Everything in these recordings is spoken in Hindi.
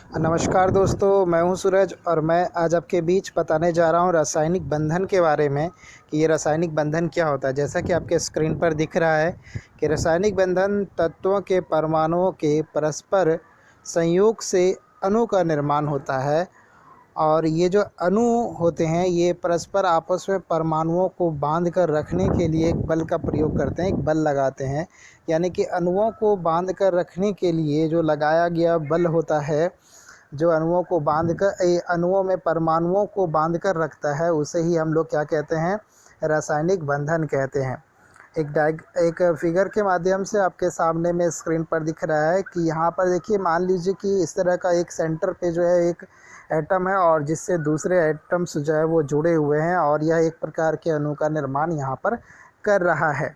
नमस्कार दोस्तों, मैं हूं सूरज और मैं आज आपके बीच बताने जा रहा हूं रासायनिक बंधन के बारे में कि ये रासायनिक बंधन क्या होता है। जैसा कि आपके स्क्रीन पर दिख रहा है कि रासायनिक बंधन तत्वों के परमाणुओं के परस्पर संयोग से अणु का निर्माण होता है। और ये जो अणु होते हैं ये परस्पर आपस में परमाणुओं को बांध कर रखने के लिए एक बल का प्रयोग करते हैं, एक बल लगाते हैं। यानी कि अणुओं को बांध कर रखने के लिए जो लगाया गया बल होता है, जो अणुओं को बांध कर अणुओं में परमाणुओं को बांध कर रखता है, उसे ही हम लोग क्या कहते हैं, रासायनिक बंधन कहते हैं। एक फिगर के माध्यम से आपके सामने में स्क्रीन पर दिख रहा है कि यहाँ पर देखिए, मान लीजिए कि इस तरह का एक सेंटर पे जो है एक एटम है और जिससे दूसरे एटम्स जो है वो जुड़े हुए हैं और यह एक प्रकार के अणु का निर्माण यहाँ पर कर रहा है।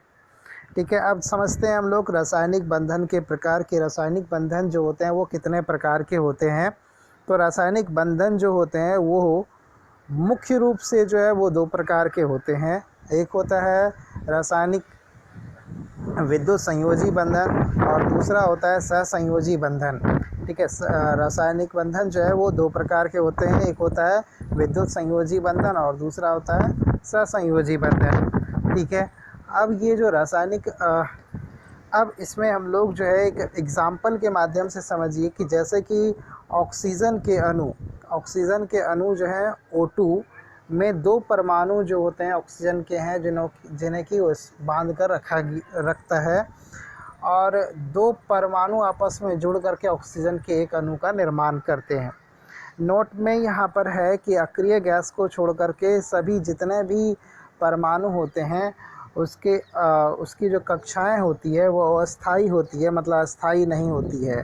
ठीक है, अब समझते हैं हम लोग रासायनिक बंधन के प्रकार के। रासायनिक बंधन जो होते हैं वो कितने प्रकार के होते हैं। तो रासायनिक बंधन जो होते हैं वो मुख्य रूप से जो है वो दो प्रकार के होते हैं। एक होता है रासायनिक विद्युत संयोजी बंधन और दूसरा होता है सहसंयोजी बंधन। ठीक है, रासायनिक बंधन जो है वो दो प्रकार के होते हैं। एक होता है विद्युत संयोजी बंधन और दूसरा होता है सहसंयोजी बंधन। ठीक है, अब ये जो रासायनिक अब इसमें हम लोग जो है एक एग्जाम्पल के माध्यम से समझिए कि जैसे कि ऑक्सीजन के अणु जो है O2 में दो परमाणु जो होते हैं ऑक्सीजन के हैं, जिन्हें कि बांध कर रखता है और दो परमाणु आपस में जुड़ करके ऑक्सीजन के एक अणु का निर्माण करते हैं। नोट में यहाँ पर है कि अक्रिय गैस को छोड़ करके सभी जितने भी परमाणु होते हैं उसकी जो कक्षाएं होती है वो अस्थाई होती है, मतलब अस्थाई नहीं होती है।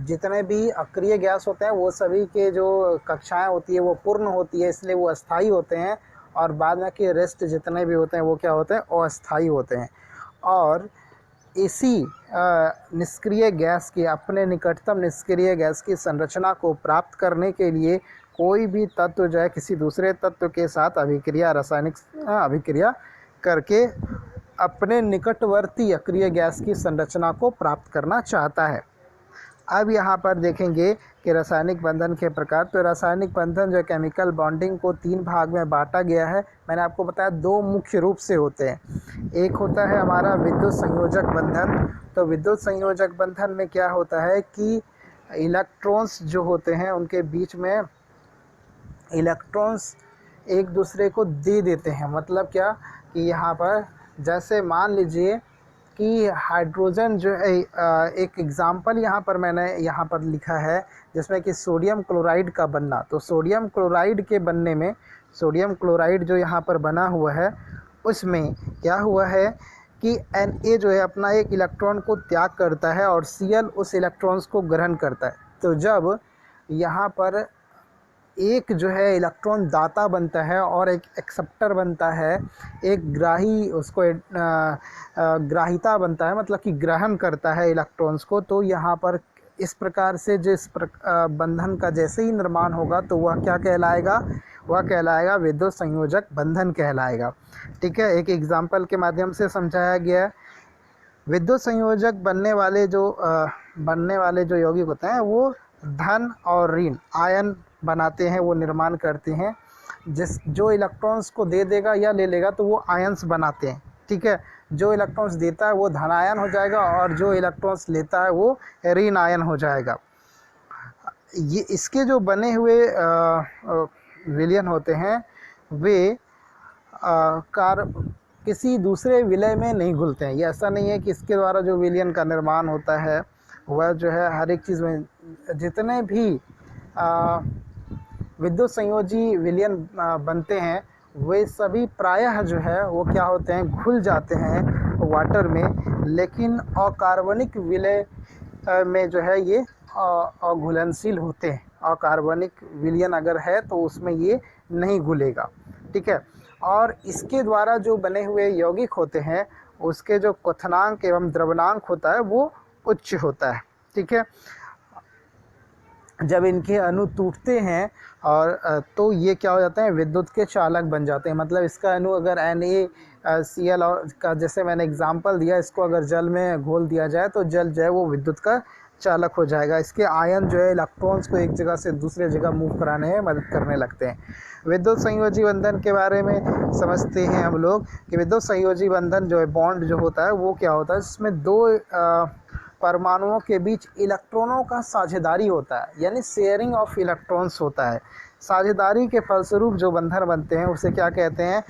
जितने भी अक्रिय गैस होते हैं वो सभी के जो कक्षाएं होती है वो पूर्ण होती है, इसलिए वो अस्थाई होते हैं। और बाद में के रेस्ट जितने भी होते हैं वो क्या होते हैं, अस्थाई होते हैं। और इसी निष्क्रिय गैस की, अपने निकटतम निष्क्रिय गैस की संरचना को प्राप्त करने के लिए कोई भी तत्व जो है किसी दूसरे तत्व के साथ रासायनिक अभिक्रिया करके अपने निकटवर्ती अक्रिय गैस की संरचना को प्राप्त करना चाहता है। अब यहाँ पर देखेंगे कि रासायनिक बंधन के प्रकार। तो रासायनिक बंधन जो केमिकल बॉन्डिंग को तीन भाग में बांटा गया है। मैंने आपको बताया दो मुख्य रूप से होते हैं। एक होता है हमारा विद्युत संयोजक बंधन। तो विद्युत संयोजक बंधन में क्या होता है कि इलेक्ट्रॉन्स जो होते हैं उनके बीच में इलेक्ट्रॉन्स एक दूसरे को दे देते हैं। मतलब क्या कि यहाँ पर जैसे मान लीजिए कि हाइड्रोजन जो है, एक एग्ज़ाम्पल यहाँ पर मैंने यहाँ पर लिखा है जिसमें कि सोडियम क्लोराइड का बनना। तो सोडियम क्लोराइड के बनने में, सोडियम क्लोराइड जो यहाँ पर बना हुआ है उसमें क्या हुआ है कि Na जो है अपना एक इलेक्ट्रॉन को त्याग करता है और Cl उस इलेक्ट्रॉन्स को ग्रहण करता है। तो जब यहाँ पर एक जो है इलेक्ट्रॉन दाता बनता है और एक एक्सेप्टर बनता है, एक ग्राही, उसको ग्राहिता बनता है, मतलब कि ग्रहण करता है इलेक्ट्रॉन्स को। तो यहाँ पर इस प्रकार से बंधन का जैसे ही निर्माण होगा तो वह क्या कहलाएगा, वह कहलाएगा विद्युत संयोजक बंधन कहलाएगा। ठीक है, एक एग्जाम्पल के माध्यम से समझाया गया है। विद्युत संयोजक बनने वाले जो यौगिक होते हैं वो धन और ऋण आयन बनाते हैं, वो निर्माण करते हैं। जो इलेक्ट्रॉन्स को दे देगा या ले लेगा तो वो आयन्स बनाते हैं। ठीक है, जो इलेक्ट्रॉन्स देता है वो धन आयन हो जाएगा और जो इलेक्ट्रॉन्स लेता है वो ऋण आयन हो जाएगा। ये इसके जो बने हुए विलयन होते हैं वे किसी दूसरे विलय में नहीं घुलते हैं। ये ऐसा नहीं है कि इसके द्वारा जो विलयन का निर्माण होता है वह जो है हर एक चीज़ में, जितने भी विद्युत संयोजी विलयन बनते हैं वे सभी प्रायः जो है वो क्या होते हैं, घुल जाते हैं वाटर में। लेकिन अकार्बनिक विलय में जो है ये अघुलनशील होते हैं। अकार्बनिक विलयन अगर है तो उसमें ये नहीं घुलेगा। ठीक है, और इसके द्वारा जो बने हुए यौगिक होते हैं उसके जो क्वथनांक एवं द्रवणांक होता है वो उच्च होता है। ठीक है, जब इनके अणु टूटते हैं और तो ये क्या हो जाते हैं, विद्युत के चालक बन जाते हैं। मतलब इसका अणु अगर NaCl और का जैसे मैंने एग्जांपल दिया, इसको अगर जल में घोल दिया जाए तो जल जो है वो विद्युत का चालक हो जाएगा। इसके आयन जो है इलेक्ट्रॉन्स को एक जगह से दूसरे जगह मूव कराने में मदद करने लगते हैं। विद्युत संयोजी बंधन के बारे में समझते हैं हम लोग कि विद्युत संयोजी बंधन जो है, बॉन्ड जो होता है वो क्या होता है, इसमें दो परमाणुओं के बीच इलेक्ट्रॉनों का साझेदारी होता है, यानी शेयरिंग ऑफ इलेक्ट्रॉन्स होता है। साझेदारी के फलस्वरूप जो बंधन बनते हैं उसे क्या कहते हैं,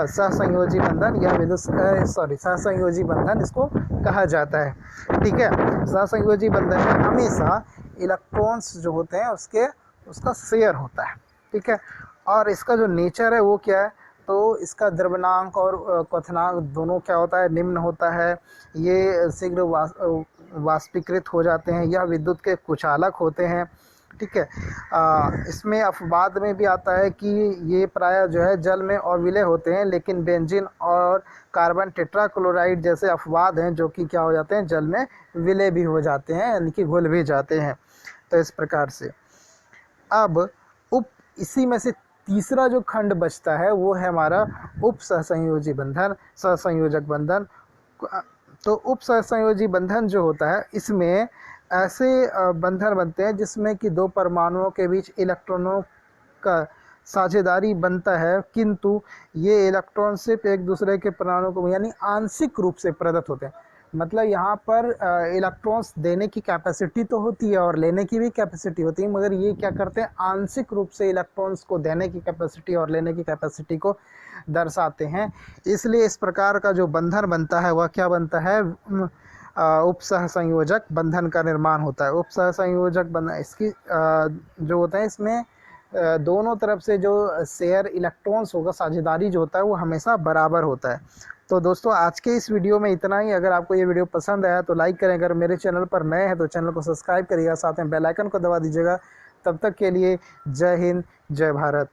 सहसंयोजी बंधन या सहसंयोजी बंधन इसको कहा जाता है। ठीक है, सहसंयोजी बंधन में हमेशा इलेक्ट्रॉन्स जो होते हैं उसका शेयर होता है। ठीक है, और इसका जो नेचर है वो क्या है, तो इसका द्रव्यनांक और क्वथनांक दोनों क्या होता है, निम्न होता है। ये शीघ्र वाष्पीकृत हो जाते हैं, यह विद्युत के कुचालक होते हैं। ठीक है, इसमें अपवाद में भी आता है कि ये प्रायः जो है जल में अविलय होते हैं, लेकिन बेंजीन और कार्बन टेट्राक्लोराइड जैसे अपवाद हैं जो कि क्या हो जाते हैं, जल में विलय भी हो जाते हैं, यानी कि घुल भी जाते हैं। तो इस प्रकार से अब इसी में से तीसरा जो खंड बचता है वो है हमारा उप सहसंयोजी बंधन, सहसंयोजक बंधन। तो उप सहसंयोजी बंधन जो होता है, इसमें ऐसे बंधन बनते हैं जिसमें कि दो परमाणुओं के बीच इलेक्ट्रॉनों का साझेदारी बनता है, किंतु ये इलेक्ट्रॉन सिर्फ एक दूसरे के परमाणु को यानी आंशिक रूप से प्रदत्त होते हैं। मतलब यहाँ पर इलेक्ट्रॉन्स देने की कैपेसिटी तो होती है और लेने की भी कैपेसिटी होती है, मगर ये क्या करते हैं, आंशिक रूप से इलेक्ट्रॉन्स को देने की कैपेसिटी और लेने की कैपेसिटी को दर्शाते हैं। इसलिए इस प्रकार का जो बंधन बनता है वह क्या बनता है, उपसहसंयोजक बंधन का निर्माण होता है। उपसहसंयोजक बंधन इसकी जो होता है, इसमें दोनों तरफ से जो शेयर इलेक्ट्रॉन्स होगा, साझेदारी जो होता है वो हमेशा बराबर होता है। तो दोस्तों आज के इस वीडियो में इतना ही। अगर आपको ये वीडियो पसंद आया तो लाइक करें, अगर मेरे चैनल पर नए हैं तो चैनल को सब्सक्राइब करिएगा, साथ में बेल आइकन को दबा दीजिएगा। तब तक के लिए जय हिंद, जय भारत।